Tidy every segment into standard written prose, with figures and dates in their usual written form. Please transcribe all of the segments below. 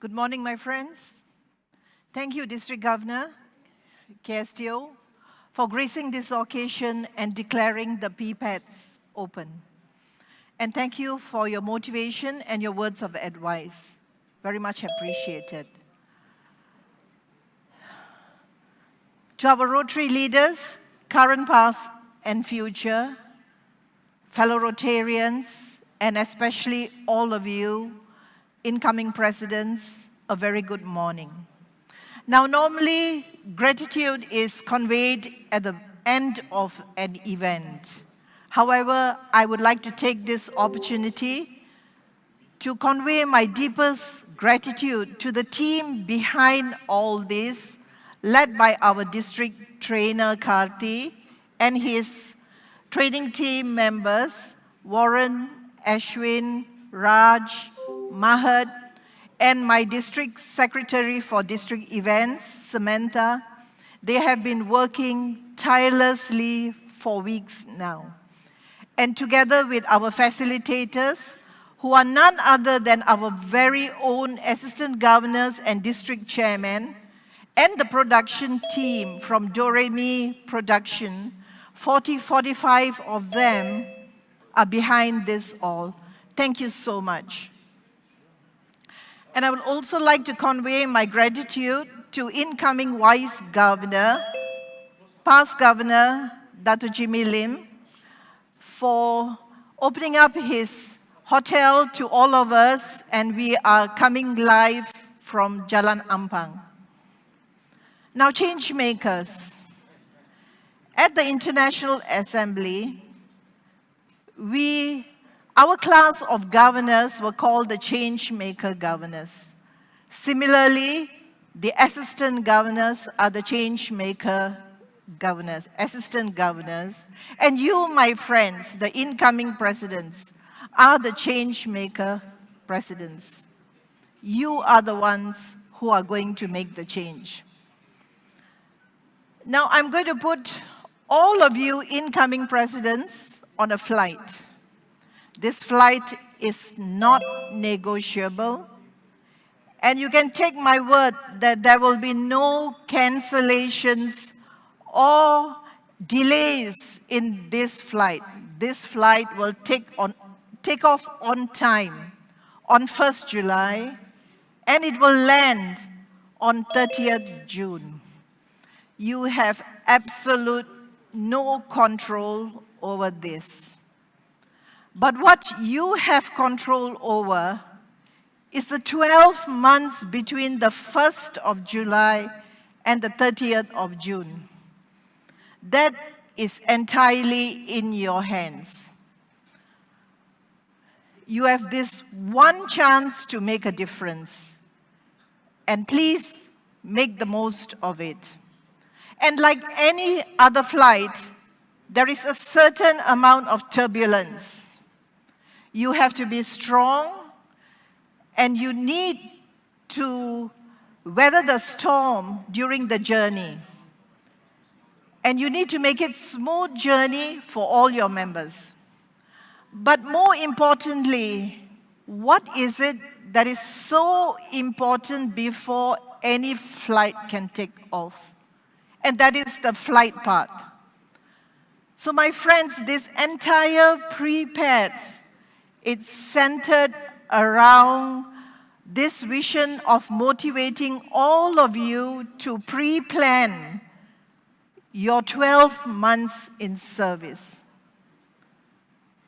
Good morning, my friends. Thank you, District Governor, KSTO, for gracing this occasion and declaring the PPADs open. And thank you for your motivation and your words of advice. Very much appreciated. To our Rotary leaders, current, past, and future, fellow Rotarians, and especially all of you, incoming presidents, a very good morning. Now, normally, gratitude is conveyed at the end of an event. However, I would like to take this opportunity to convey my deepest gratitude to the team behind all this, led by our district trainer, Karthi, and his training team members, Warren, Ashwin, Raj, Mahad, and my district secretary for district events, Samantha. They have been working tirelessly for weeks now. And together with our facilitators, who are none other than our very own assistant governors and district chairmen, and the production team from Doremi Production, 45 of them are behind this all. Thank you so much. And I would also like to convey my gratitude to incoming Vice Governor, past Governor, Dato Jimmy Lim, for opening up his hotel to all of us, and we are coming live from Jalan Ampang. Now, change makers. At the International Assembly, our class of governors were called the change maker governors. Similarly, the assistant governors are the change maker governors, assistant governors. And you, my friends, the incoming presidents, are the change maker presidents. You are the ones who are going to make the change. Now, I'm going to put all of you incoming presidents on a flight. This flight is not negotiable. And you can take my word that there will be no cancellations or delays in this flight. This flight will take off on time on 1st July, and it will land on 30th June. You have absolute no control over this. But what you have control over is the 12 months between the 1st of July and the 30th of June. That is entirely in your hands. You have this one chance to make a difference, and please make the most of it. And like any other flight, there is a certain amount of turbulence. You have to be strong, and you need to weather the storm during the journey. And you need to make it a smooth journey for all your members. But more importantly, what is it that is so important before any flight can take off? And that is the flight path. So my friends, this entire PPADs, it's centered around this vision of motivating all of you to pre-plan your 12 months in service.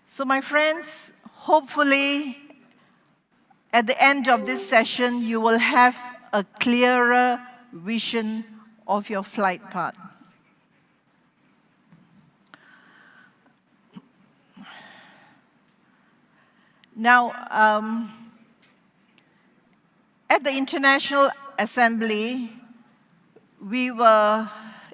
So my friends, hopefully at the end of this session, you will have a clearer vision of your flight path. Now, at the International Assembly, we were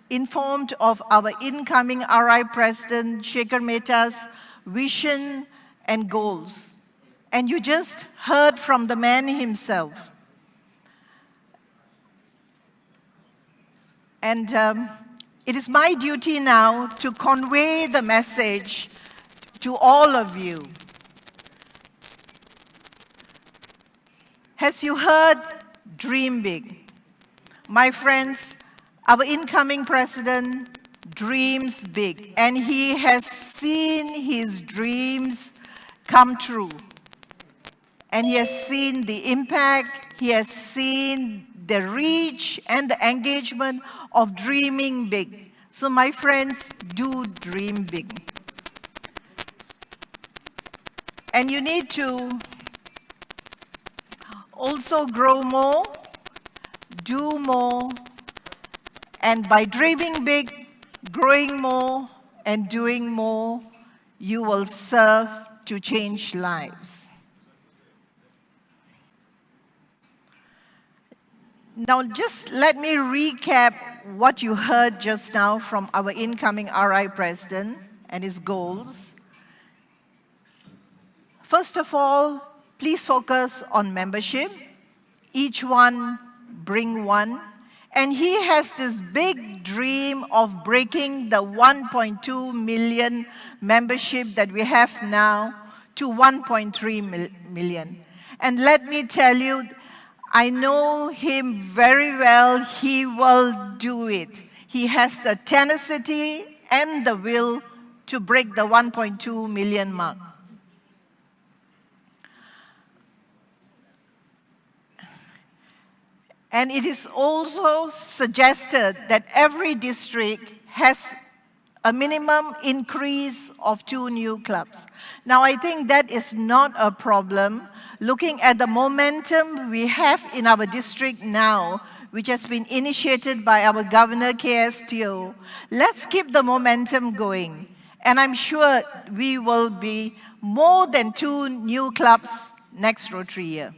informed of our incoming RI President, Shekhar Mehta's vision and goals. And you just heard from the man himself. And it is my duty now to convey the message to all of you. As you heard dream big. My friends, our incoming president dreams big, and he has seen his dreams come true. And he has seen the impact, he has seen the reach and the engagement of dreaming big. So my friends, do dream big. And you need to also grow more, do more, and by dreaming big, growing more, and doing more, you will serve to change lives. Now, just let me recap what you heard just now from our incoming RI president and his goals. First of all, please focus on membership. Each one bring one. And he has this big dream of breaking the 1.2 million membership that we have now to 1.3 million. And let me tell you, I know him very well. He will do it. He has the tenacity and the will to break the 1.2 million mark. And it is also suggested that every district has a minimum increase of 2 new clubs. Now, I think that is not a problem. Looking at the momentum we have in our district now, which has been initiated by our Governor K.S. Teo, let's keep the momentum going. And I'm sure we will be more than 2 new clubs next Rotary year.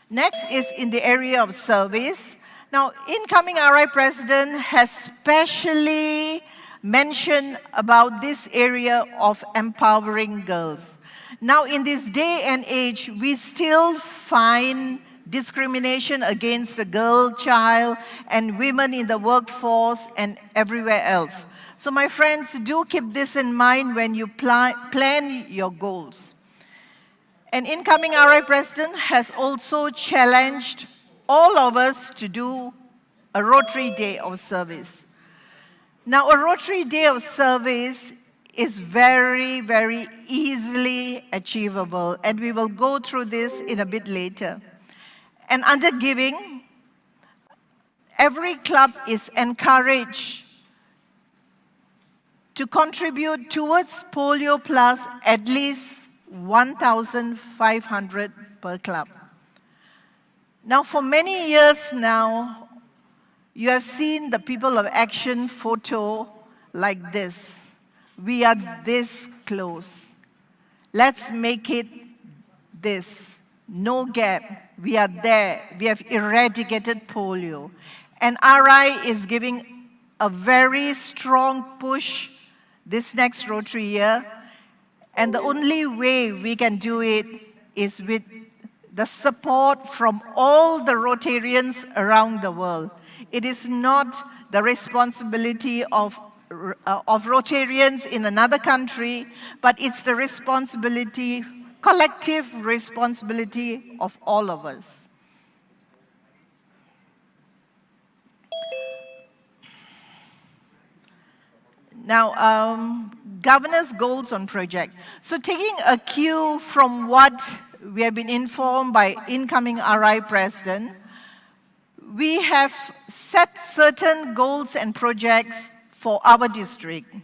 Next is in the area of service. Now, incoming RI president has specially mentioned about this area of empowering girls. Now, in this day and age, we still find discrimination against the girl child and women in the workforce and everywhere else. So my friends, do keep this in mind when you plan your goals. An incoming RI president has also challenged all of us to do a Rotary Day of Service. Now, a Rotary Day of Service is very, very easily achievable, and we will go through this in a bit later. And under giving, every club is encouraged to contribute towards Polio Plus at least 1,500 per club. Now, for many years now, you have seen the People of Action photo like this. We are this close. Let's make it this. No gap. We are there. We have eradicated polio. And RI is giving a very strong push this next Rotary year. And the only way we can do it is with the support from all the Rotarians around the world. It is not the responsibility of Rotarians in another country, but it's the responsibility, collective responsibility of all of us. Now, Governor's goals on project. So taking a cue from what we have been informed by incoming RI president, we have set certain goals and projects for our district.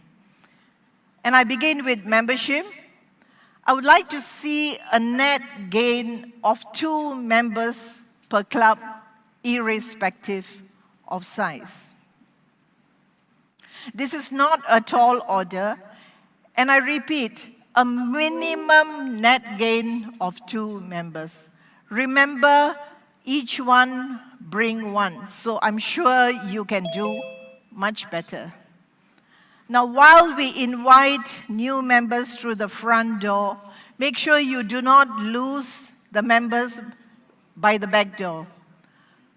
And I begin with membership. I would like to see a net gain of 2 members per club, irrespective of size. This is not a tall order, and I repeat, a minimum net gain of 2 members. Remember, each one bring 1, so I'm sure you can do much better. Now, while we invite new members through the front door, make sure you do not lose the members by the back door.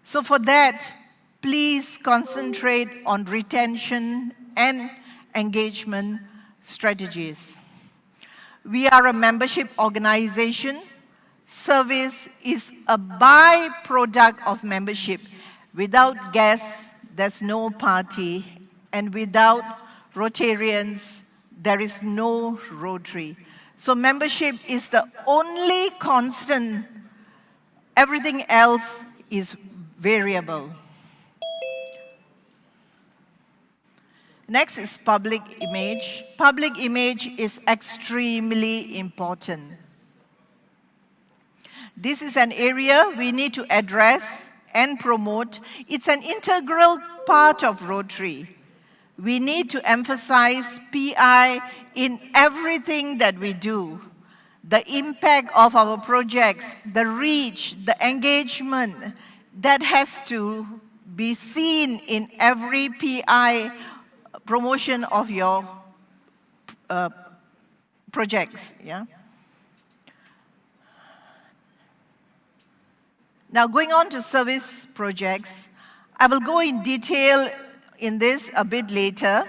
So for that, please concentrate on retention and engagement strategies. We are a membership organization. Service is a byproduct of membership. Without guests, there's no party. And without Rotarians, there is no Rotary. So membership is the only constant. Everything else is variable. Next is public image. Public image is extremely important. This is an area we need to address and promote. It's an integral part of Rotary. We need to emphasize PI in everything that we do. The impact of our projects, the reach, the engagement, that has to be seen in every PI promotion of your projects. Yeah? Now, going on to service projects, I will go in detail in this a bit later.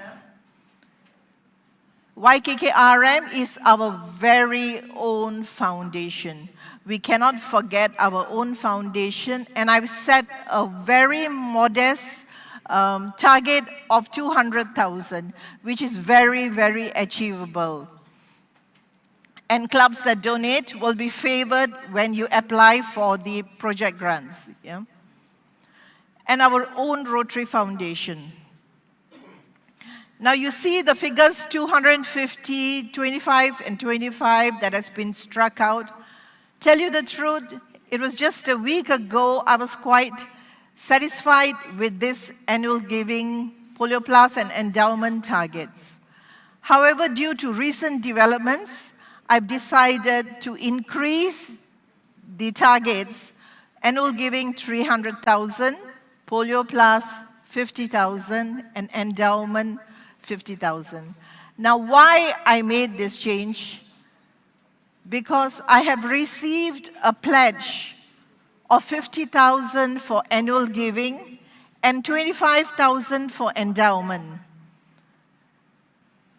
YKKRM is our very own foundation. We cannot forget our own foundation, and I've set a very modest target of 200,000, which is very, very achievable. And clubs that donate will be favored when you apply for the project grants. Yeah? And our own Rotary Foundation. Now you see the figures 250, 25, and 25 that has been struck out. Tell you the truth, it was just a week ago I was quite satisfied with this annual giving, Polio Plus and endowment targets. However, due to recent developments, I've decided to increase the targets, annual giving 300,000, Polio Plus 50,000, and endowment 50,000. Now, why I made this change? Because I have received a pledge of 50,000 for annual giving and 25,000 for endowment.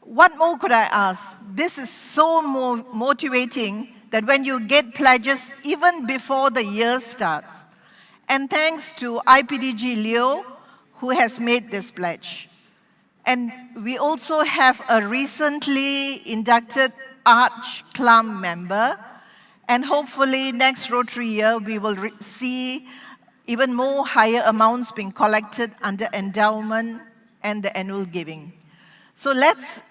What more could I ask? This is so motivating that when you get pledges even before the year starts. And thanks to IPDG Leo, who has made this pledge. And we also have a recently inducted Arch Club member, and hopefully next Rotary year we will see even more higher amounts being collected under endowment and the annual giving. So let's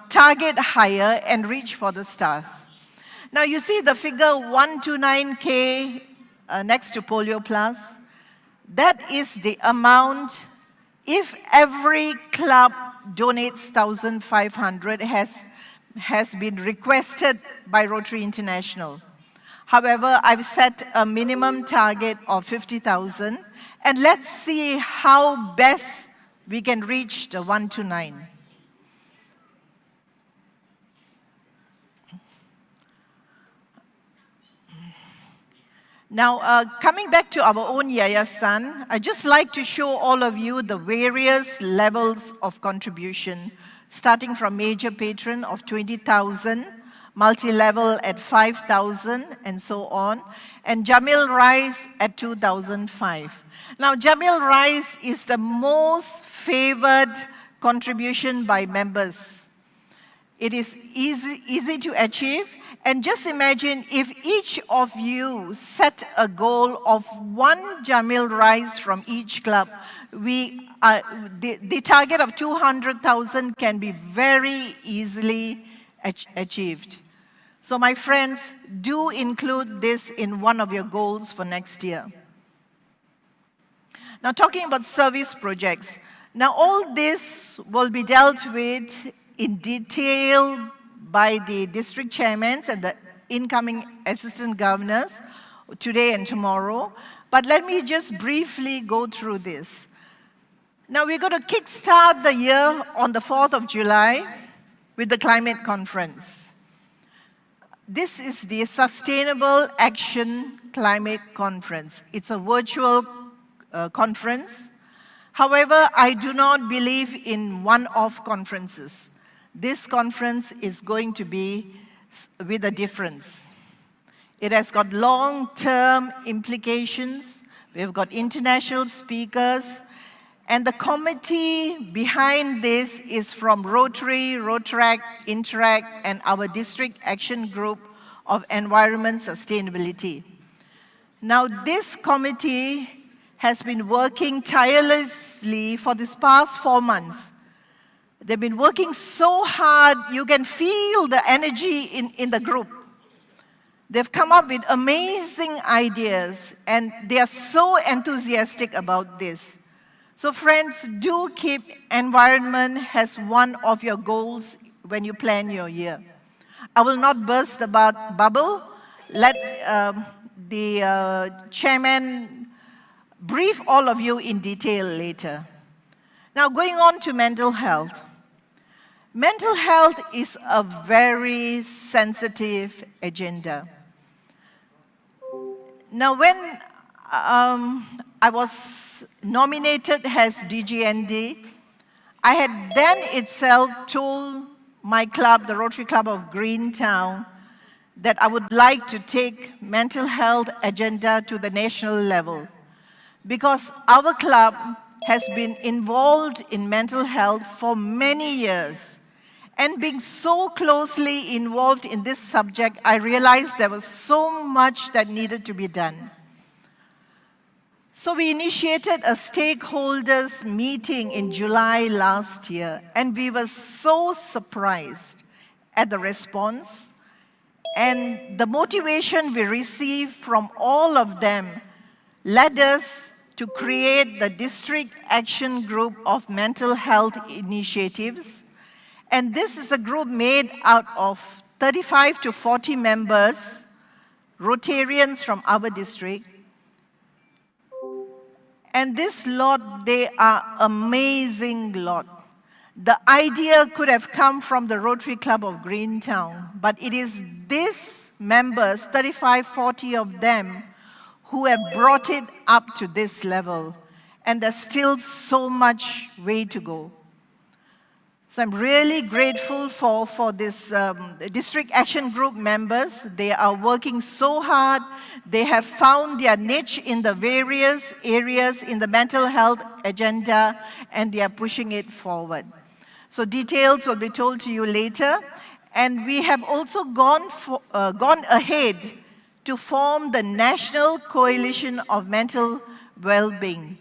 target higher and reach for the stars. Now you see the figure 129K next to Polio Plus. That is the amount if every club donates 1,500 has been requested by Rotary International. However, I've set a minimum target of 50,000, and let's see how best we can reach the 129. Now, coming back to our own Yayasan, I'd just like to show all of you the various levels of contribution, starting from major patron of 20,000, multi-level at 5,000, and so on, and Jamil Rise at 2,005. Now, Jamil Rise is the most favored contribution by members. It is easy to achieve. And just imagine if each of you set a goal of one Jamil Rise from each club, the target of 200,000 can be very easily achieved. So my friends, do include this in one of your goals for next year. Now talking about service projects. Now all this will be dealt with in detail by the district chairmen and the incoming assistant governors today and tomorrow. But let me just briefly go through this. Now we're going to kickstart the year on the 4th of July with the climate conference. This is the Sustainable Action Climate Conference. It's a virtual conference. However, I do not believe in one-off conferences. This conference is going to be with a difference. It has got long-term implications. We've got international speakers. And the committee behind this is from Rotary, Rotaract, Interact, and our District Action Group of Environment Sustainability. Now, this committee has been working tirelessly for this past 4 months. They've been working so hard, you can feel the energy in the group. They've come up with amazing ideas, and they are so enthusiastic about this. So friends, do keep environment as one of your goals when you plan your year. I will not burst the bubble. Let the chairman brief all of you in detail later. Now, going on to mental health. Mental health is a very sensitive agenda. Now, when I was nominated as DGND, I had then itself told my club, the Rotary Club of Greentown, that I would like to take mental health agenda to the national level, because our club has been involved in mental health for many years. And being so closely involved in this subject, I realized there was so much that needed to be done. So we initiated a stakeholders meeting in July last year, and we were so surprised at the response and the motivation we received from all of them led us to create the District Action Group of Mental Health Initiatives. And this is a group made out of 35 to 40 members, Rotarians from our district. And this lot, they are amazing lot. The idea could have come from the Rotary Club of Greentown, but it is these members, 35, 40 of them, who have brought it up to this level. And there's still so much way to go. So I'm really grateful for this District Action Group members. They are working so hard. They have found their niche in the various areas in the mental health agenda, and they are pushing it forward. So details will be told to you later. And we have also gone ahead to form the National Coalition of Mental Well-being.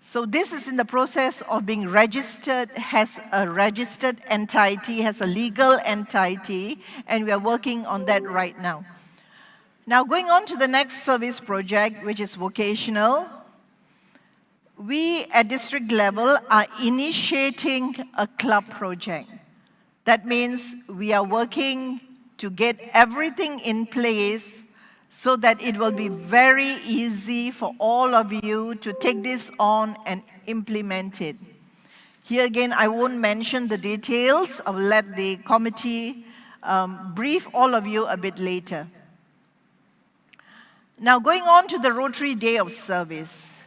So this is in the process of being registered as a registered entity, as a legal entity, and we are working on that right now. Now, going on to the next service project, which is vocational, we at district level are initiating a club project. That means we are working to get everything in place so that it will be very easy for all of you to take this on and implement it. Here again, I won't mention the details. I will let the committee brief all of you a bit later. Now, going on to the Rotary Day of Service.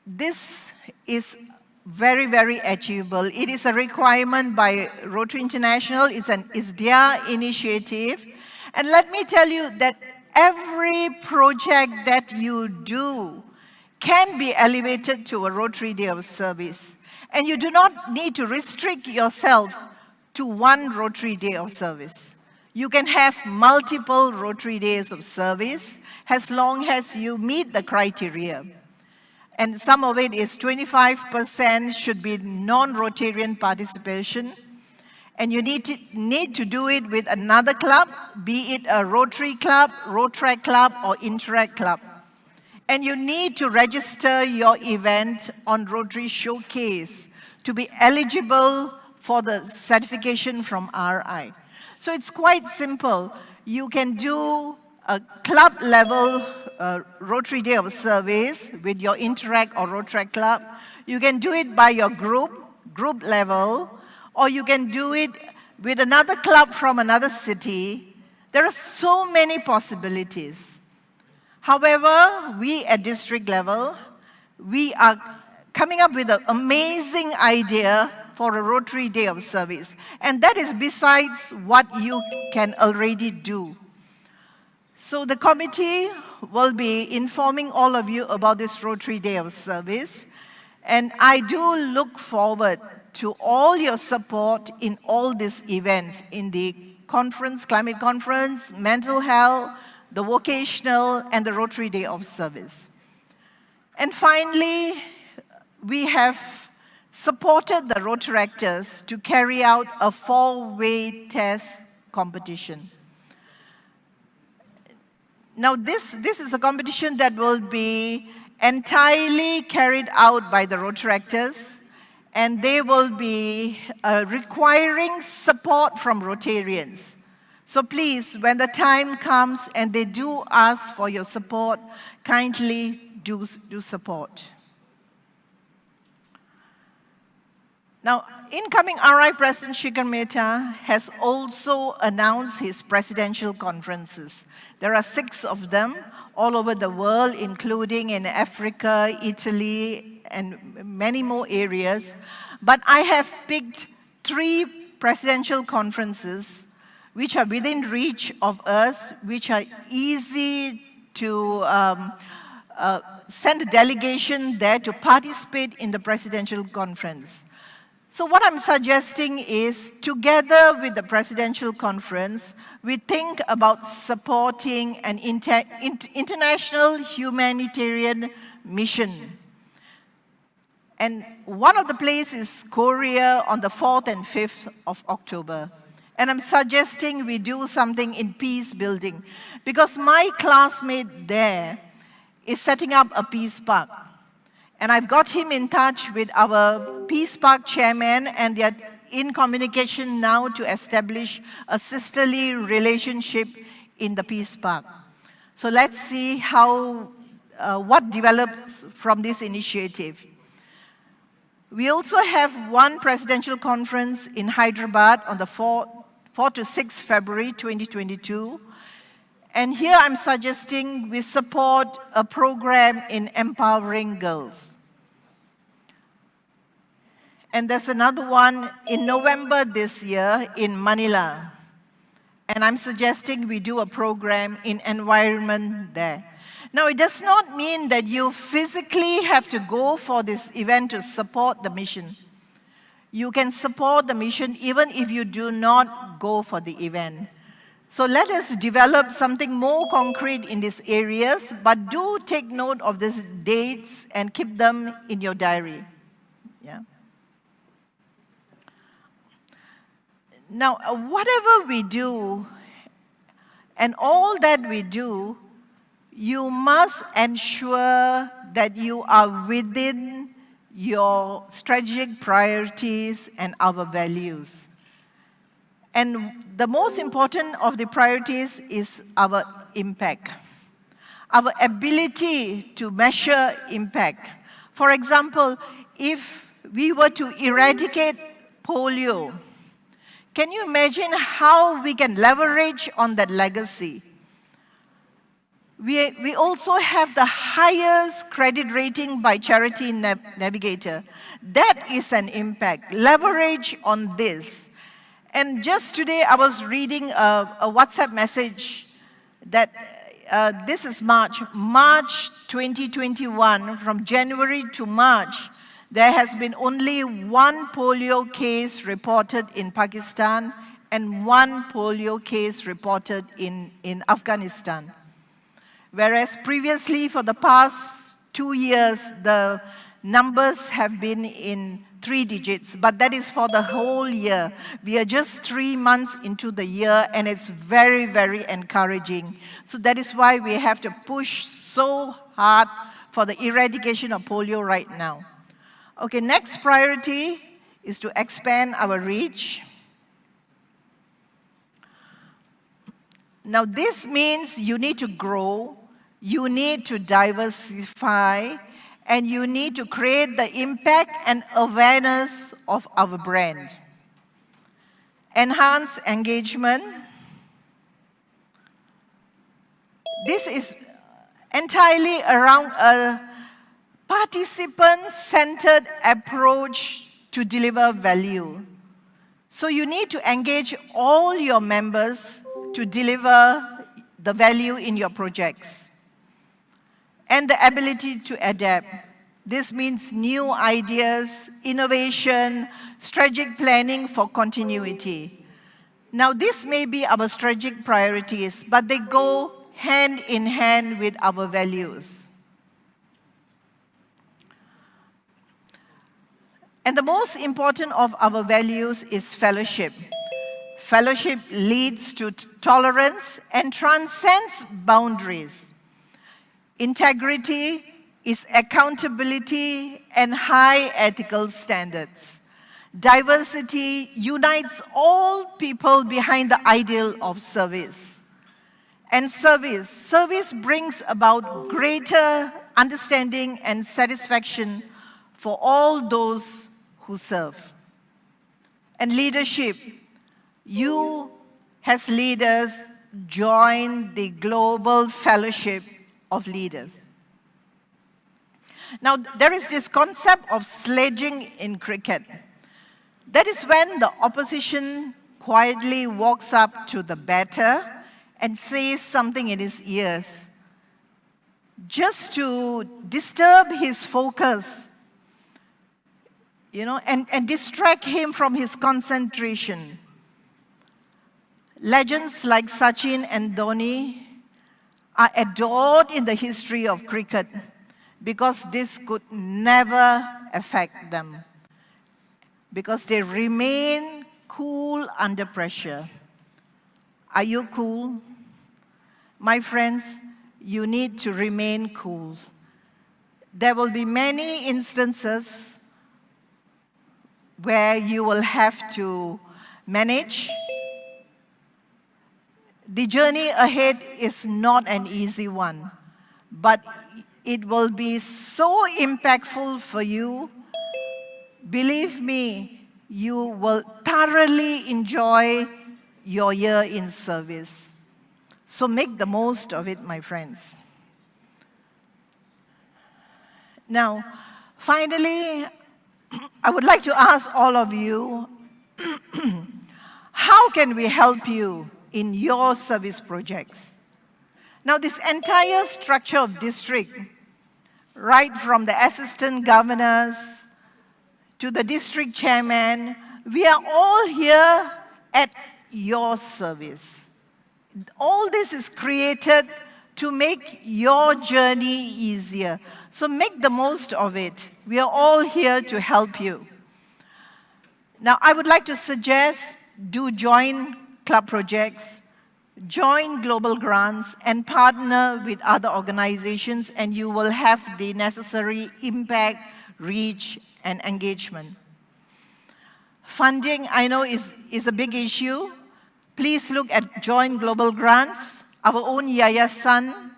This is very, very achievable. It is a requirement by Rotary International. It's their initiative. And let me tell you that every project that you do can be elevated to a Rotary Day of Service. And you do not need to restrict yourself to one Rotary Day of Service. You can have multiple Rotary Days of Service as long as you meet the criteria. And some of it is 25% should be non-Rotarian participation. And you need to do it with another club, be it a Rotary Club, Rotaract Club, or Interact Club. And you need to register your event on Rotary Showcase to be eligible for the certification from RI. So it's quite simple. You can do a club level Rotary Day of Service with your Interact or Rotaract Club. You can do it by your group level, or you can do it with another club from another city. There are so many possibilities. However, we at district level, we are coming up with an amazing idea for a Rotary Day of Service. And that is besides what you can already do. So the committee will be informing all of you about this Rotary Day of Service. And I do look forward to all your support in all these events, in the conference, climate conference, mental health, the vocational, and the Rotary Day of Service. And finally, we have supported the Rotaractors to carry out a 4-way test competition. Now, this is a competition that will be entirely carried out by the Rotaractors, and they will be requiring support from Rotarians. So please, when the time comes and they do ask for your support, kindly do support. Now, incoming RI President Shikhar Mehta has also announced his presidential conferences. There are 6 of them all over the world, including in Africa, Italy, and many more areas. But I have picked 3 presidential conferences which are within reach of us, which are easy to send a delegation there to participate in the presidential conference. So what I'm suggesting is, together with the presidential conference, we think about supporting an international humanitarian mission. And one of the places is Korea on the 4th and 5th of October. And I'm suggesting we do something in peace building, because my classmate there is setting up a peace park. And I've got him in touch with our Peace Park chairman, and they're in communication now to establish a sisterly relationship in the Peace Park. So let's see what develops from this initiative. We also have one presidential conference in Hyderabad on the 4 to 6 February 2022. And here I'm suggesting we support a program in empowering girls. And there's another one in November this year in Manila. And I'm suggesting we do a program in environment there. Now, it does not mean that you physically have to go for this event to support the mission. You can support the mission even if you do not go for the event. So let us develop something more concrete in these areas, but do take note of these dates and keep them in your diary. Yeah. Now, whatever we do and all that we do, you must ensure that you are within your strategic priorities and our values. And the most important of the priorities is our impact, our ability to measure impact. For example, if we were to eradicate polio, can you imagine how we can leverage on that legacy? We also have the highest credit rating by Charity Navigator. That is an impact. Leverage on this. And just today, I was reading a WhatsApp message that this is March 2021, from January to March, there has been only 1 polio case reported in Pakistan and 1 polio case reported in Afghanistan. Whereas previously, for the past 2 years, the numbers have been in 3 digits, but that is for the whole year. We are just 3 months into the year, and it's very, very encouraging. So that is why we have to push so hard for the eradication of polio right now. Okay, next priority is to expand our reach. Now, this means you need to grow, you need to diversify, and you need to create the impact and awareness of our brand. Enhance engagement. This is entirely around a participant-centered approach to deliver value. So you need to engage all your members to deliver the value in your projects. And the ability to adapt. This means new ideas, innovation, strategic planning for continuity. Now, this may be our strategic priorities, but they go hand in hand with our values. And the most important of our values is fellowship. Fellowship leads to tolerance and transcends boundaries. Integrity is accountability and high ethical standards. Diversity unites all people behind the ideal of service. And service brings about greater understanding and satisfaction for all those who serve. And leadership, you as leaders join the global fellowship of leaders. Now, there is this concept of sledging in cricket. That is when the opposition quietly walks up to the batter and says something in his ears, just to disturb his focus, and distract him from his concentration. Legends like Sachin and Dhoni are adored in the history of cricket because this could never affect them, because they remain cool under pressure. Are you cool? My friends, you need to remain cool. There will be many instances where you will have to manage. The journey ahead is not an easy one, but it will be so impactful for you. Believe me, you will thoroughly enjoy your year in service. So make the most of it, my friends. Now, finally, I would like to ask all of you, how can we help you in your service projects? Now, this entire structure of district, right from the assistant governors to the district chairman, we are all here at your service. All this is created to make your journey easier. So make the most of it. We are all here to help you. Now, I would like to suggest, do join club projects, join global grants, and partner with other organizations, and you will have the necessary impact, reach, and engagement. Funding, I know, is a big issue. Please look at Join Global Grants, our own yayasan,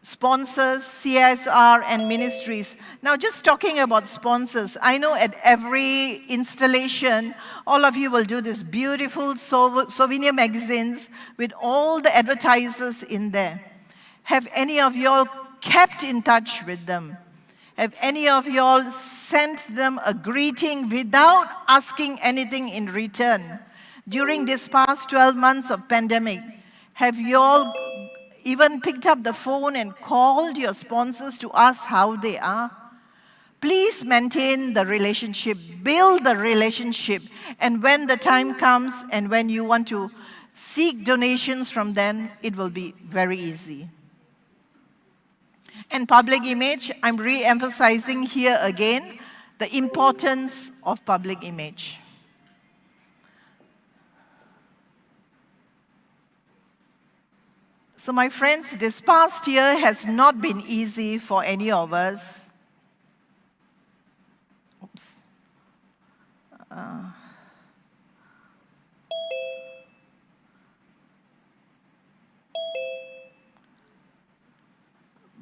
sponsors, CSR, and ministries. Now, just talking about sponsors, I know at every installation, all of you will do this beautiful souvenir magazines with all the advertisers in there. Have any of you all kept in touch with them? Have any of you all sent them a greeting without asking anything in return? During this past 12 months of pandemic, have you all even picked up the phone and called your sponsors to ask how they are? Please maintain the relationship, build the relationship, and when the time comes and when you want to seek donations from them, it will be very easy. And public image, I'm re-emphasizing here again the importance of public image. So my friends, this past year has not been easy for any of us. Oops.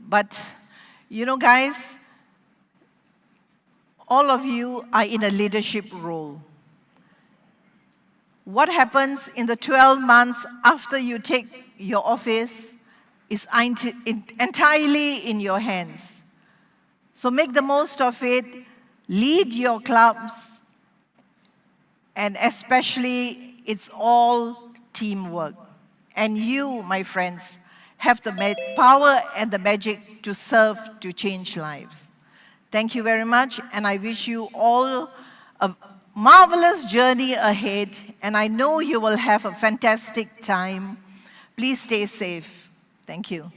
But, guys, all of you are in a leadership role. What happens in the 12 months after you take your office is entirely in your hands. So make the most of it, lead your clubs, and especially it's all teamwork. And you, my friends, have the power and the magic to serve, to change lives. Thank you very much, and I wish you all a marvelous journey ahead, and I know you will have a fantastic time. Please stay safe. Thank you.